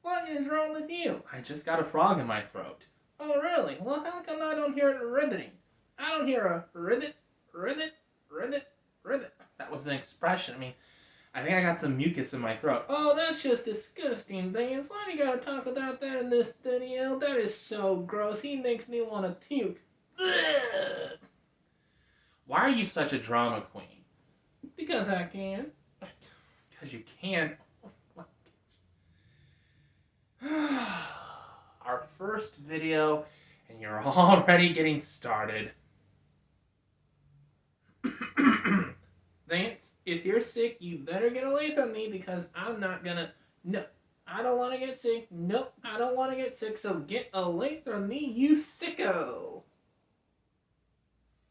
What is wrong with you? I just got a frog in my throat. Oh, really? Well, how come I don't hear it riveting? I don't hear a rivet, rivet, rivet, rivet. That was an expression. I think I got some mucus in my throat. Oh, that's just disgusting, Vance. Why do you gotta talk about that in this video? That is so gross. He makes me want to puke. Ugh. Why are you such a drama queen? Because I can. Because you can. Oh Our first video, and you're already getting started. Vance, if you're sick, you better get away from me because I'm not gonna. No, I don't want to get sick. Nope, I don't want to get sick, so get away from me, you sicko.